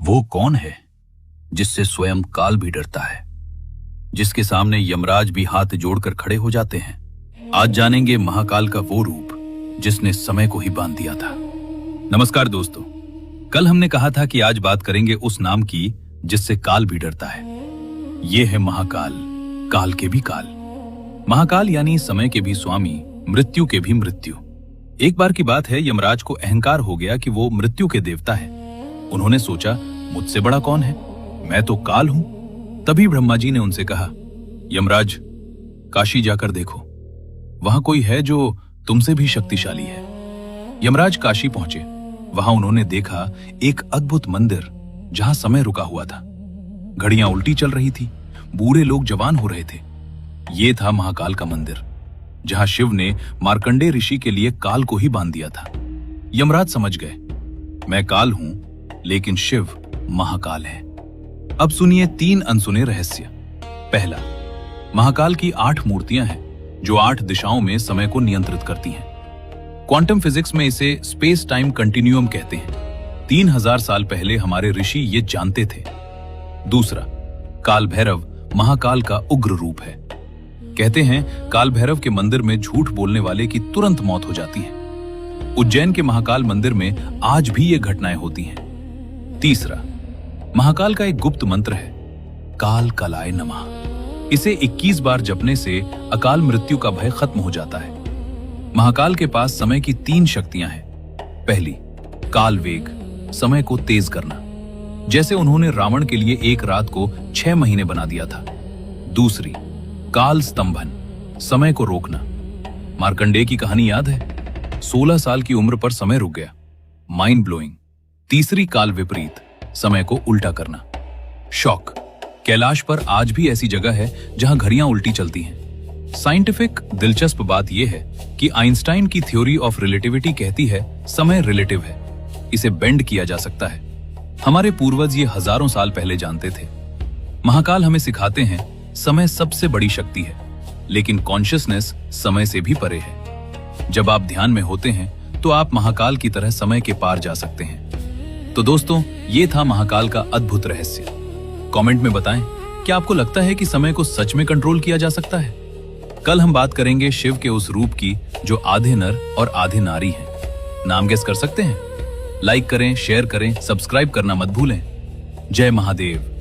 वो कौन है जिससे स्वयं काल भी डरता है, जिसके सामने यमराज भी हाथ जोड़कर खड़े हो जाते हैं? आज जानेंगे महाकाल का वो रूप जिसने समय को ही बांध दिया था। नमस्कार दोस्तों, कल हमने कहा था कि आज बात करेंगे उस नाम की जिससे काल भी डरता है। ये है महाकाल, काल के भी काल। महाकाल यानी समय के भी स्वामी, मृत्यु के भी मृत्यु। एक बार की बात है, यमराज को अहंकार हो गया कि वो मृत्यु के देवता है। उन्होंने सोचा, मुझसे बड़ा कौन है, मैं तो काल हूं। तभी ब्रह्मा जी ने उनसे कहा, यमराज, काशी जाकर देखो, वहां कोई है जो तुमसे भी शक्तिशाली है। यमराज काशी पहुंचे। वहां उन्होंने देखा एक अद्भुत मंदिर जहां समय रुका हुआ था। घड़ियां उल्टी चल रही थी, बूढ़े लोग जवान हो रहे थे। ये था महाकाल का मंदिर, जहां शिव ने मार्कंडेय ऋषि के लिए काल को ही बांध दिया था। यमराज समझ गए, मैं काल हूं लेकिन शिव महाकाल है। अब सुनिए 3 अनसुने रहस्य। पहला, महाकाल की 8 मूर्तियां हैं जो 8 दिशाओं में समय को नियंत्रित करती हैं। क्वांटम फिजिक्स में इसे स्पेस टाइम कंटिन्यूअम कहते हैं। 3000 साल पहले हमारे ऋषि ये जानते थे। दूसरा, काल भैरव महाकाल का उग्र रूप है। कहते हैं काल भैरव के मंदिर में झूठ बोलने वाले की तुरंत मौत हो जाती है। उज्जैन के महाकाल मंदिर में आज भी ये घटनाएं होती हैं। तीसरा, महाकाल का एक गुप्त मंत्र है, काल कलाय नमः। इसे 21 बार जपने से अकाल मृत्यु का भय खत्म हो जाता है। महाकाल के पास समय की 3 शक्तियां हैं। पहली, काल वेग, समय को तेज करना, जैसे उन्होंने रावण के लिए एक रात को 6 महीने बना दिया था। दूसरी, काल स्तंभन, समय को रोकना। मार्कंडेय की कहानी याद है, 16 साल की उम्र पर समय रुक गया, माइंड ब्लोइंग। तीसरी, काल विपरीत, समय को उल्टा करना। शॉक, कैलाश पर आज भी ऐसी जगह है जहां घड़ियां उल्टी चलती हैं। साइंटिफिक दिलचस्प बात यह है कि आइंस्टाइन की थ्योरी ऑफ रिलेटिविटी कहती है समय रिलेटिव है, इसे बेंड किया जा सकता है। हमारे पूर्वज ये हजारों साल पहले जानते थे। महाकाल हमें सिखाते हैं समय सबसे बड़ी शक्ति है, लेकिन कॉन्शियसनेस समय से भी परे है। जब आप ध्यान में होते हैं तो आप महाकाल की तरह समय के पार जा सकते हैं। तो दोस्तों, ये था महाकाल का अद्भुत रहस्य। कमेंट में बताएं, क्या आपको लगता है कि समय को सच में कंट्रोल किया जा सकता है? कल हम बात करेंगे शिव के उस रूप की जो आधे नर और आधे नारी हैं। नाम गेस कर सकते हैं? लाइक करें, शेयर करें, सब्सक्राइब करना मत भूलें। जय महादेव।